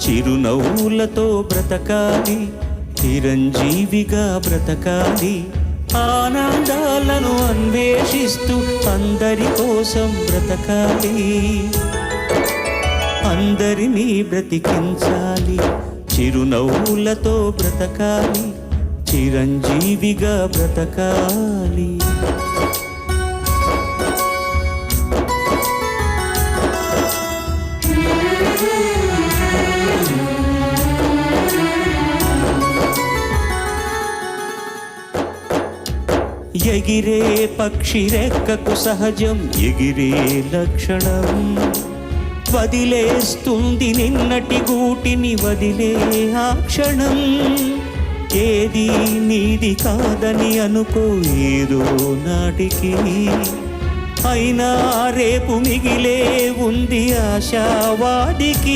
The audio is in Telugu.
చిరునవ్వులతో బ్రతకాలి, చిరంజీవిగా బ్రతకాలి, ఆనందాలను అన్వేషిస్తూ అందరి కోసం బ్రతకాలి, అందరినీ బ్రతికించాలి, చిరునవ్వులతో బ్రతకాలి, చిరంజీవిగా బ్రతకాలి. ఎగిరే పక్షి రెక్కకు సహజం ఎగిరే లక్షణం, వదిలేస్తుంది నిన్నటి గూటిని వదిలే ఆ క్షణం. ఏది నీది కాదని అనుకో ఏదో నాటికి, అయినా రేపు మిగిలే ఉంది ఆశావాదికి.